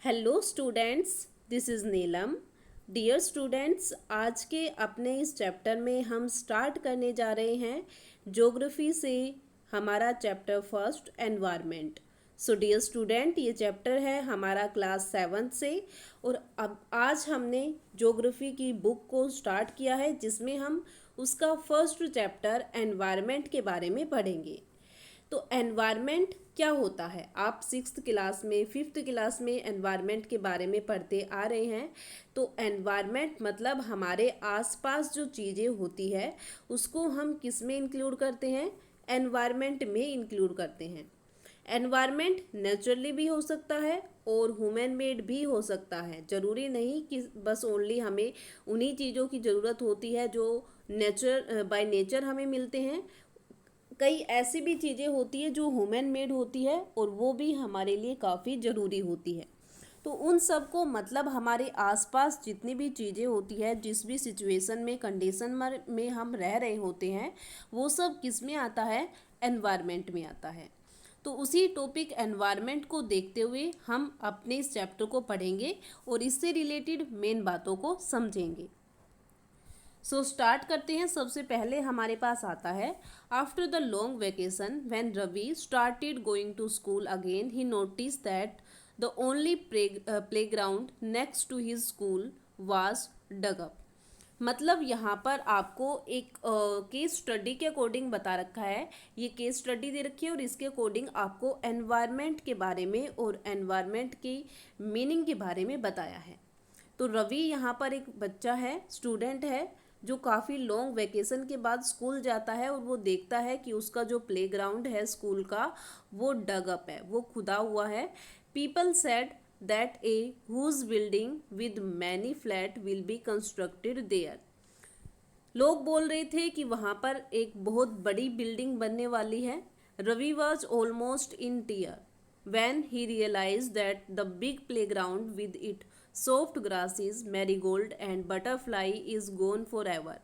Hello students, this is Neelam. Dear students, आज के अपने इस चैप्टर में हम स्टार्ट करने जा रहे हैं ज्योग्राफी से हमारा chapter first environment. So dear student, ये चैप्टर है हमारा क्लास 7 से। और अब आज हमने ज्योग्राफी की बुक को स्टार्ट किया है जिसमें हम उसका फर्स्ट चैप्टर एनवायरनमेंट के बारे में पढ़ेंगे। तो एनवायरनमेंट क्या होता है, आप 6th क्लास में 5th क्लास में एनवायरनमेंट के बारे में पढ़ते आ रहे हैं। तो एनवायरनमेंट मतलब हमारे आसपास जो चीज़ें होती है उसको हम किस में इंक्लूड करते हैं, एनवायरनमेंट में इंक्लूड करते हैं। एनवायरनमेंट नेचुरली भी हो सकता है और ह्यूमन मेड भी हो सकता है। ज़रूरी नहीं कि बस ओनली हमें उन्हीं चीज़ों की ज़रूरत होती है जो बाय नेचर हमें मिलते हैं। कई ऐसी भी चीज़ें होती है जो ह्यूमन मेड होती है और वो भी हमारे लिए काफ़ी ज़रूरी होती है। तो उन सब को मतलब हमारे आसपास जितनी भी चीज़ें होती है, जिस भी सिचुएशन में कंडीशन में हम रह रहे होते हैं, वो सब किस में आता है, एनवायरनमेंट में आता है। तो उसी टॉपिक एनवायरनमेंट को देखते हुए हम अपने इस चैप्टर को पढ़ेंगे और इससे रिलेटेड मेन बातों को समझेंगे। स्टार्ट करते हैं। सबसे पहले हमारे पास आता है, after the long vacation when Ravi started going to school again he notice that the only playground next to his school was dug up. मतलब यहाँ पर आपको एक केस स्टडी के अकॉर्डिंग बता रखा है। ये केस स्टडी दे रखी है और इसके अकॉर्डिंग आपको एनवायरनमेंट के बारे में और एनवायरनमेंट की मीनिंग के बारे में बताया है। तो रवि यहाँ पर एक बच्चा है, स्टूडेंट है, जो काफ़ी लॉन्ग वेकेशन के बाद स्कूल जाता है और वो देखता है कि उसका जो प्लेग्राउंड है स्कूल का वो डग अप है, वो खुदा हुआ है। People said that a huge building with many flat will be constructed there. लोग बोल रहे थे कि वहाँ पर एक बहुत बड़ी बिल्डिंग बनने वाली है। Ravi was almost in tear when he realized that the big playground with its soft grasses, marigold and butterfly is gone forever।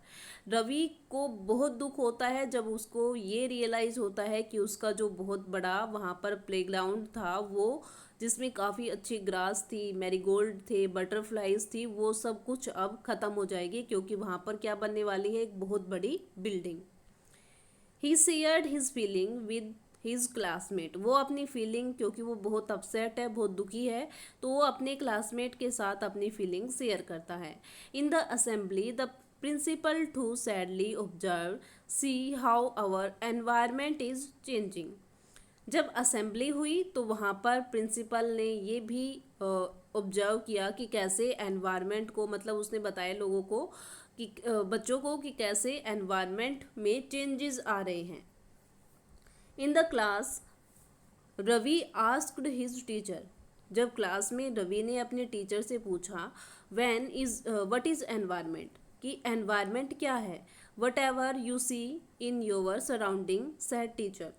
Ravi को बहुत दुख होता है जब उसको ये रियलाइज़ होता है कि उसका जो बहुत बड़ा वहाँ पर प्लेग्राउंड था, वो जिसमें काफ़ी अच्छी ग्रास थी, मैरीगोल्ड थे, बटरफ्लाइज थी, वो सब कुछ अब ख़त्म हो जाएगी क्योंकि वहाँ पर क्या बनने वाली है, एक बहुत बड़ी building. He shared his feeling with his classmate. वो अपनी फीलिंग, क्योंकि वो बहुत अपसेट है, बहुत दुखी है, तो वो अपने क्लासमेट के साथ अपनी फीलिंग शेयर करता है। In the assembly the principal to sadly observe see how our environment is changing. जब असेंबली हुई तो वहाँ पर प्रिंसिपल ने ये भी ऑब्जर्व किया कि कैसे एनवायरनमेंट को, मतलब उसने बताया लोगों को कि बच्चों को कि कैसे एनवायरनमेंट में चेंजेस आ रहे हैं। In the class Ravi asked his teacher. जब क्लास में रवि ने अपने टीचर से पूछा, व्हाट इज एनवायरनमेंट, कि एनवायरनमेंट क्या है। Whatever you see in your surrounding said teacher.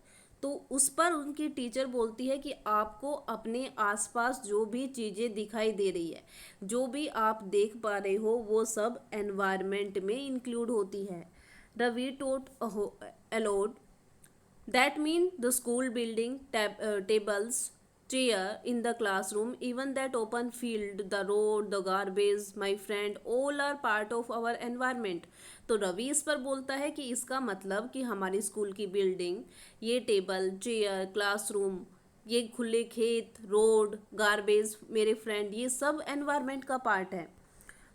तो उस पर उनकी टीचर बोलती है कि आपको अपने आसपास जो भी चीज़ें दिखाई दे रही है, जो भी आप देख पा रहे हो, वो सब एनवायरनमेंट में इंक्लूड होती है। रवि टोट allowed that mean the school building, tables, chair in the classroom, even that open field, the road, the garbage, my friend, all are part of our environment। तो रवि इस पर बोलता है कि इसका मतलब कि हमारी स्कूल की बिल्डिंग, ये टेबल, चेयर, क्लासरूम, ये खुले खेत, रोड, गार्बेज, मेरे फ्रेंड, ये सब एनवायरनमेंट का पार्ट है।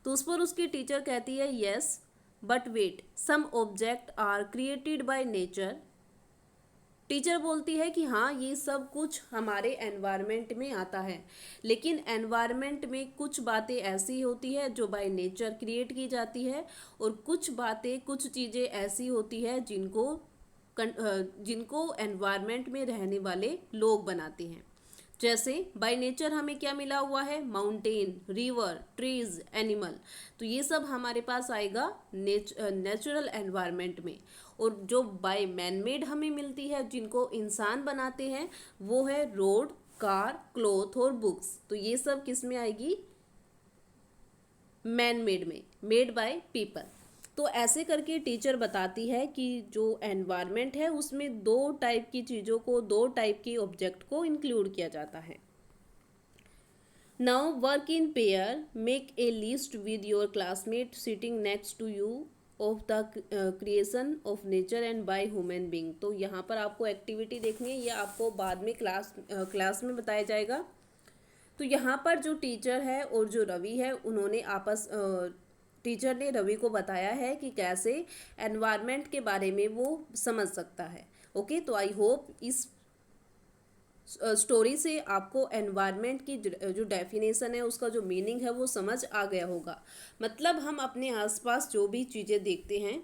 तो उस पर उसकी टीचर कहती है, yes but wait, some object are created by nature. Teacher बोलती है कि हाँ, ये सब कुछ हमारे एनवायरनमेंट में आता है, लेकिन एनवायरनमेंट में कुछ बातें ऐसी होती है जो बाय नेचर क्रिएट की जाती है और कुछ बातें, कुछ चीज़ें ऐसी होती है जिनको एनवायरनमेंट में रहने वाले लोग बनाते हैं। जैसे बाय नेचर हमें क्या मिला हुआ है, माउंटेन, रिवर, ट्रीज, एनिमल, तो ये सब हमारे पास आएगा नेचुरल एनवायरनमेंट में। और जो बाय मैनमेड हमें मिलती है, जिनको इंसान बनाते हैं, वो है रोड, कार, क्लॉथ और बुक्स। तो ये सब किस में आएगी, मैनमेड में, मेड बाय पीपल। तो ऐसे करके टीचर बताती है कि जो एनवायरनमेंट है उसमें दो टाइप की चीज़ों को, दो टाइप की ऑब्जेक्ट को इंक्लूड किया जाता है। Now work in pair. Make a list with your classmate sitting next to you of the creation of nature and by human being. तो यहाँ पर आपको एक्टिविटी देखनी है, ये आपको बाद में क्लास में बताया जाएगा। तो यहाँ पर जो टीचर है और जो रवि है उन्होंने टीचर ने रवि को बताया है कि कैसे एनवायरनमेंट के बारे में वो समझ सकता है। ओके, तो आई होप इस स्टोरी से आपको एनवायरनमेंट की जो डेफिनेशन है, उसका जो मीनिंग है वो समझ आ गया होगा। मतलब हम अपने आसपास जो भी चीज़ें देखते हैं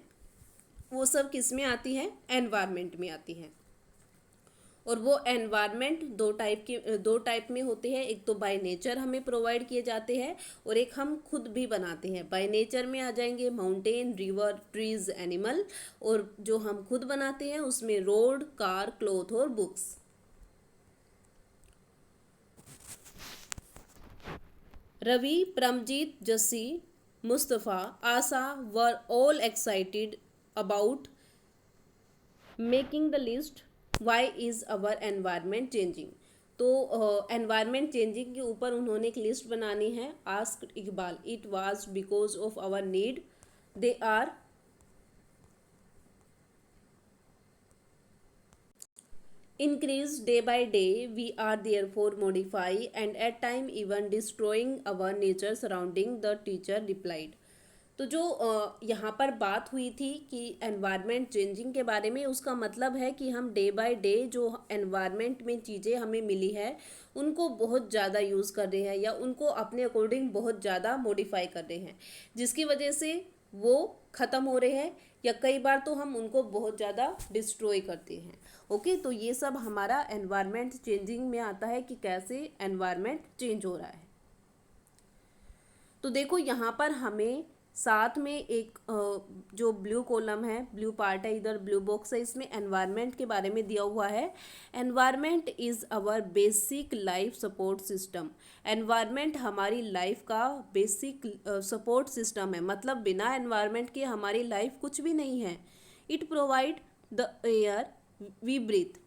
वो सब किस में आती हैं, एनवायरनमेंट में आती हैं। और वो एनवायरनमेंट दो टाइप में होते हैं। एक तो बाय नेचर हमें प्रोवाइड किए जाते हैं और एक हम खुद भी बनाते हैं। बाय नेचर में आ जाएंगे माउंटेन, रिवर, ट्रीज, एनिमल, और जो हम खुद बनाते हैं उसमें रोड, कार, क्लॉथ और books. Ravi, Paramjit, Jassi, Mustafa, Asha were all excited about making the list why is our environment changing. तो एनवायरनमेंट चेंजिंग के ऊपर उन्होंने एक लिस्ट बनानी है। Asked Iqbal, it was because of our need, they are increase day by day, we are therefore modify and at time even destroying our nature surrounding, the teacher replied। तो जो यहाँ पर बात हुई थी कि एनवायरनमेंट चेंजिंग के बारे में, उसका मतलब है कि हम डे बाय डे जो एनवायरनमेंट में चीज़ें हमें मिली है उनको बहुत ज़्यादा यूज़ कर रहे हैं या उनको अपने अकॉर्डिंग बहुत ज़्यादा मॉडिफाई कर रहे हैं, जिसकी वजह से वो ख़त्म हो रहे हैं या कई बार तो हम उनको बहुत ज़्यादा डिस्ट्रॉय करते हैं। ओके, तो ये सब हमारा एनवायरनमेंट चेंजिंग में आता है कि कैसे एनवायरनमेंट चेंज हो रहा है। तो देखो यहाँ पर हमें साथ में एक जो ब्लू कॉलम है, ब्लू पार्ट है, इधर ब्लू बॉक्स है, इसमें एनवायरनमेंट के बारे में दिया हुआ है। Environment is our basic life support system. Environment हमारी लाइफ का बेसिक सपोर्ट सिस्टम है, मतलब बिना एनवायरनमेंट के हमारी लाइफ कुछ भी नहीं है। It provide the air we breathe.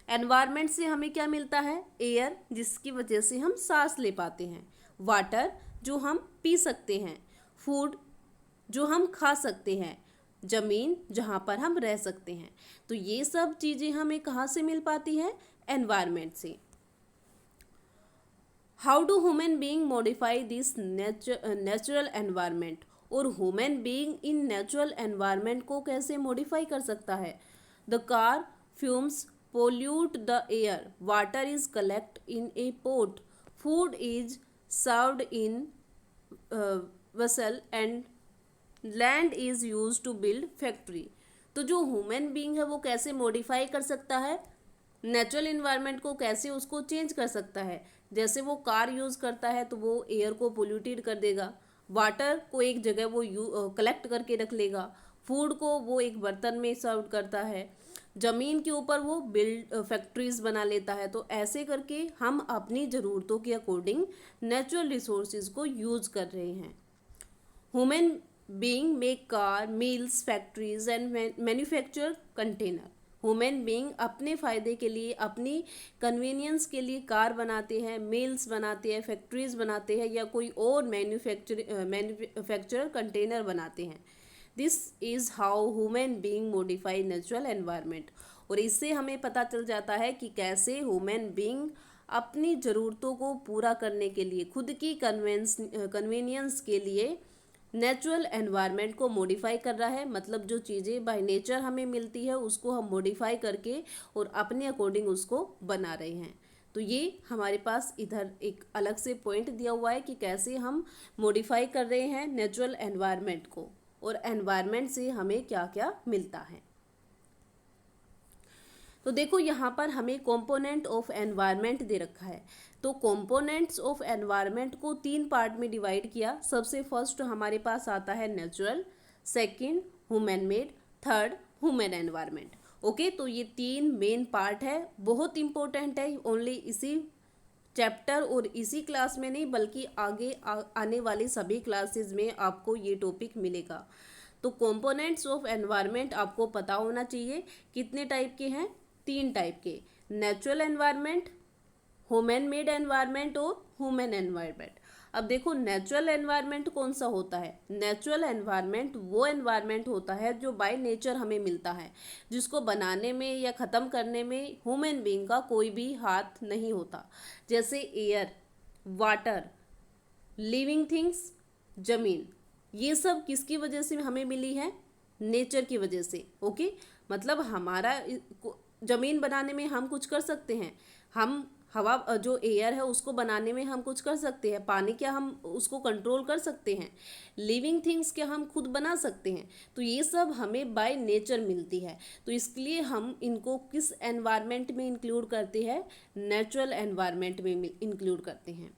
Environment से हमें क्या मिलता है, एयर, जिसकी वजह से हम सांस ले पाते हैं, वाटर जो हम पी सकते हैं, फूड जो हम खा सकते हैं, ज़मीन जहाँ पर हम रह सकते हैं। तो ये सब चीज़ें हमें कहाँ से मिल पाती है, एनवायरनमेंट से। How do human being modify this natural environment, और human being in natural environment को कैसे मॉडिफाई कर सकता है। The car fumes pollute the air, water is collect in a pot, food is served in vessel and land is use to build factory. तो जो human being है वो कैसे मॉडिफाई कर सकता है, नेचुरल इन्वायरमेंट को कैसे उसको चेंज कर सकता है। जैसे वो कार यूज़ करता है तो वो एयर को पोल्यूटेड कर देगा, वाटर को एक जगह वो कलेक्ट करके रख लेगा, फूड को वो एक बर्तन में सर्व करता है, ज़मीन के ऊपर वो बिल्ड फैक्ट्रीज बना लेता है। तो ऐसे करके हम अपनी ज़रूरतों के अकॉर्डिंग नेचुरल रिसोर्सेज को यूज़ कर रहे हैं। Human being make car, mills, factories and manufacture container. Human being अपने फ़ायदे के लिए, अपनी कन्वीनियंस के लिए कार बनाते हैं, मिल्स बनाते हैं, फैक्ट्रीज बनाते हैं या कोई और मैन्युफैक्चर कंटेनर बनाते हैं। This is how human being modify natural environment. और इससे हमें पता चल जाता है कि कैसे ह्यूमन बीइंग अपनी ज़रूरतों को पूरा करने के लिए, खुद की कन्वीनियंस के लिए नेचुरल एनवायरनमेंट को मॉडिफाई कर रहा है। मतलब जो चीज़ें बाय नेचर हमें मिलती है उसको हम मॉडिफाई करके और अपने अकॉर्डिंग उसको बना रहे हैं। तो ये हमारे पास इधर एक अलग से पॉइंट दिया हुआ है कि कैसे हम मॉडिफाई कर रहे हैं नेचुरल एनवायरनमेंट को और एनवायरनमेंट से हमें क्या क्या मिलता है। तो देखो यहाँ पर हमें कंपोनेंट ऑफ एनवायरनमेंट दे रखा है। तो कंपोनेंट्स ऑफ एनवायरनमेंट को 3 पार्ट में डिवाइड किया। सबसे फर्स्ट हमारे पास आता है natural, second human made, third human environment. Okay, तो ये 3 मेन पार्ट है, बहुत इंपॉर्टेंट है। ओनली इसी चैप्टर और इसी क्लास में नहीं बल्कि आगे आने वाली सभी क्लासेस में आपको ये टॉपिक मिलेगा। तो कंपोनेंट्स ऑफ एनवायरनमेंट आपको पता होना चाहिए कितने टाइप के हैं, 3 टाइप के, natural environment, human made environment और ह्यूमन एनवायरनमेंट। अब देखो नेचुरल एनवायरनमेंट कौन सा होता है। नेचुरल एनवायरनमेंट वो एनवायरनमेंट होता है जो बाय नेचर हमें मिलता है, जिसको बनाने में या ख़त्म करने में ह्यूमन बीइंग का कोई भी हाथ नहीं होता। जैसे एयर, वाटर, लिविंग थिंग्स, जमीन, ये सब किसकी वजह से हमें मिली है? नेचर की वजह से। ओके, मतलब हमारा जमीन बनाने में हम कुछ कर सकते हैं, हम हवा जो एयर है उसको बनाने में हम कुछ कर सकते हैं, पानी क्या हम उसको कंट्रोल कर सकते हैं, लिविंग थिंग्स क्या हम खुद बना सकते हैं। तो ये सब हमें बाय नेचर मिलती है। तो इसलिए हम इनको किस एनवायरनमेंट में इंक्लूड करते हैं? नेचुरल एनवायरनमेंट में इंक्लूड करते हैं।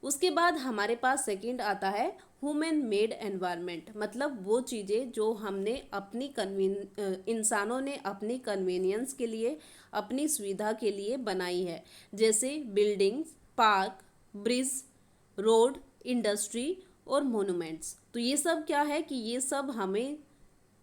उसके बाद हमारे पास सेकंड आता है ह्यूमन मेड एनवायरनमेंट, मतलब वो चीज़ें जो हमने अपनी इंसानों ने अपनी कन्वीनियंस के लिए, अपनी सुविधा के लिए बनाई है। जैसे buildings, park, bridge, road, industry और मोनूमेंट्स। तो ये सब क्या है कि ये सब हमें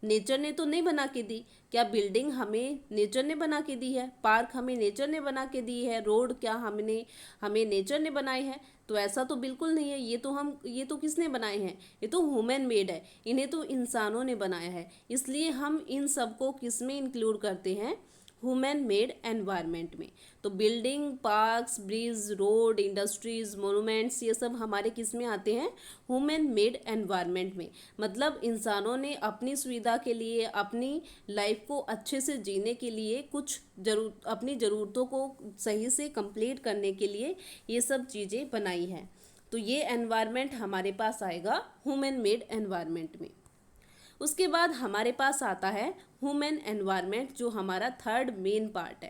नेचर ने तो नहीं बना के दी। क्या बिल्डिंग हमें नेचर ने बना के दी है? पार्क हमें नेचर ने बना के दी है? रोड क्या हमें नेचर ने बनाई है? तो ऐसा तो बिल्कुल नहीं है। ये तो किसने बनाए हैं? ये तो ह्यूमन मेड है, इन्हें तो इंसानों ने बनाया है। इसलिए हम इन सबको किस में इंक्लूड करते हैं? ह्यूमन मेड एनवायरनमेंट में। तो building, parks, bridge, road, industries, monuments, ये सब हमारे किस में आते हैं? ह्यूमन मेड एनवायरनमेंट में। मतलब इंसानों ने अपनी सुविधा के लिए, अपनी लाइफ को अच्छे से जीने के लिए, अपनी ज़रूरतों को सही से कंप्लीट करने के लिए ये सब चीज़ें बनाई हैं। तो ये एनवायरनमेंट हमारे पास आएगा ह्यूमन मेड एनवायरनमेंट में। उसके बाद हमारे पास आता है ह्यूमन एनवायरनमेंट, जो हमारा थर्ड मेन पार्ट है।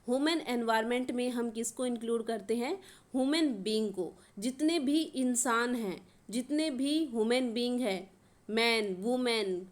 ह्यूमन एनवायरनमेंट में हम किसको इंक्लूड करते हैं? ह्यूमन बीइंग को। जितने भी इंसान हैं, जितने भी ह्यूमन बीइंग है, man, women,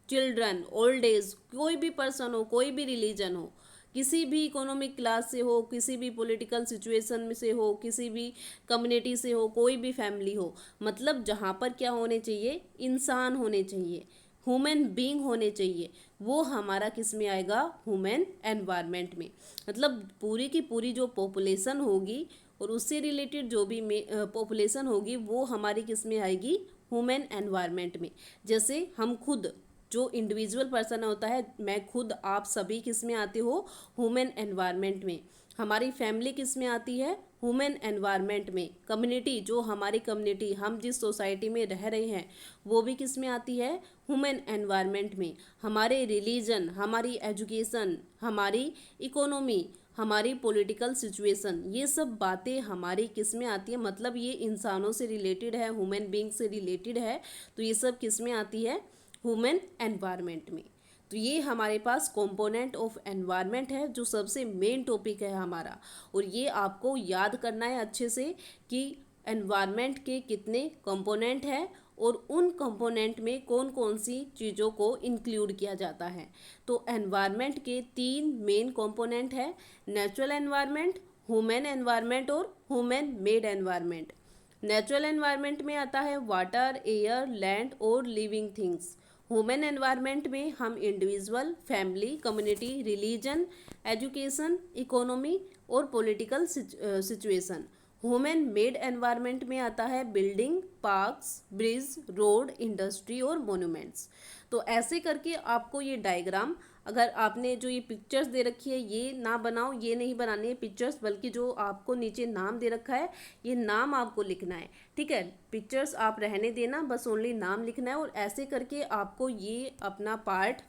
children, old age, कोई भी पर्सन हो, कोई भी रिलीजन हो, किसी भी इकोनॉमिक क्लास से हो, किसी भी पॉलिटिकल सिचुएशन में से हो, किसी भी कम्युनिटी से हो, कोई भी फैमिली हो, मतलब जहाँ पर क्या होने चाहिए? इंसान होने चाहिए, ह्यूमन बीइंग होने चाहिए। वो हमारा किस में आएगा? ह्यूमन एनवायरनमेंट में। मतलब पूरी की पूरी जो पॉपुलेशन होगी और उससे रिलेटेड जो भी पॉपुलेशन होगी वो हमारी किस में आएगी? ह्यूमन एनवायरनमेंट में। जैसे हम खुद जो इंडिविजुअल पर्सन होता है, मैं खुद, आप सभी किस में आते हो? ह्यूमन एनवायरनमेंट में। हमारी फैमिली किस में आती है? ह्यूमन एनवायरनमेंट में। कम्युनिटी, जो हमारी कम्युनिटी, हम जिस सोसाइटी में रह रहे हैं, वो भी किस में आती है? ह्यूमन एनवायरनमेंट में। हमारे रिलीजन, हमारी एजुकेशन, हमारी इकोनॉमी, हमारी पॉलिटिकल सिचुएशन, ये सब बातें हमारी किस में आती है? मतलब ये इंसानों से रिलेटेड है, ह्यूमन बीइंग से रिलेटेड है। तो ये सब किस में आती है? ह्यूमन एनवायरनमेंट में। तो ये हमारे पास कंपोनेंट ऑफ एनवायरनमेंट है, जो सबसे मेन टॉपिक है हमारा। और ये आपको याद करना है अच्छे से कि एनवायरनमेंट के कितने कंपोनेंट हैं और उन कंपोनेंट में कौन कौन सी चीज़ों को इंक्लूड किया जाता है। तो एनवायरनमेंट के 3 मेन कंपोनेंट है: नेचुरल एनवायरनमेंट, ह्यूमन एनवायरनमेंट और human made environment. Natural environment में आता है वाटर, एयर, लैंड और लिविंग थिंग्स। ह्यूमन एनवायरनमेंट में हम individual, family, community, religion, education, economy और political situation. Human made environment में आता है building, parks, bridge, road, industry और मोन्यूमेंट्स। तो ऐसे करके आपको ये डायग्राम, अगर आपने जो ये पिक्चर्स दे रखी है ये ना बनाओ, ये नहीं बनानी है पिक्चर्स, बल्कि जो आपको नीचे नाम दे रखा है ये नाम आपको लिखना है। ठीक है, पिक्चर्स आप रहने देना, बस ओनली नाम लिखना है। और ऐसे करके आपको ये अपना पार्ट,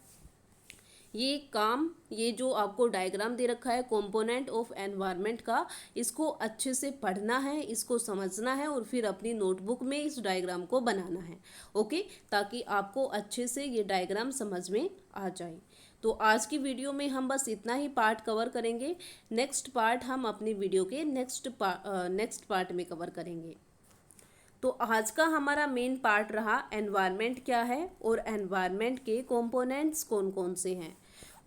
ये काम, ये जो आपको डायग्राम दे रखा है कंपोनेंट ऑफ एनवायरनमेंट का, इसको अच्छे से पढ़ना है, इसको समझना है और फिर अपनी नोटबुक में इस डायग्राम को बनाना है। ओके, ताकि आपको अच्छे से ये डायग्राम समझ में आ जाए। तो आज की वीडियो में हम बस इतना ही पार्ट कवर करेंगे। नेक्स्ट पार्ट हम अपनी वीडियो के नेक्स्ट पार्ट में कवर करेंगे। तो आज का हमारा मेन पार्ट रहा एनवायरनमेंट क्या है और एनवायरनमेंट के कंपोनेंट्स कौन कौन से हैं।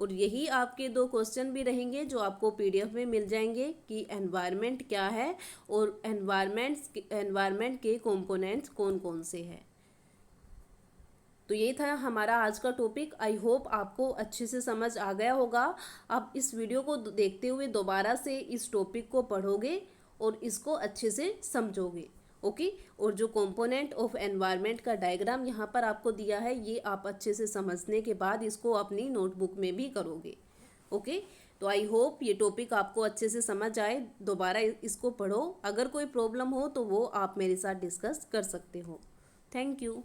और यही आपके 2 क्वेश्चन भी रहेंगे जो आपको पीडीएफ में मिल जाएंगे कि एनवायरनमेंट क्या है और एनवायरनमेंट के कंपोनेंट्स कौन कौन से हैं। तो ये था हमारा आज का टॉपिक। आई होप आपको अच्छे से समझ आ गया होगा। आप इस वीडियो को देखते हुए दोबारा से इस टॉपिक को पढ़ोगे और इसको अच्छे से समझोगे। ओके, और जो कंपोनेंट ऑफ एनवायरनमेंट का डायग्राम यहाँ पर आपको दिया है, ये आप अच्छे से समझने के बाद इसको अपनी नोटबुक में भी करोगे। ओके, तो आई होप ये टॉपिक आपको अच्छे से समझ आए। दोबारा इसको पढ़ो, अगर कोई प्रॉब्लम हो तो वो आप मेरे साथ डिस्कस कर सकते हो। Thank you.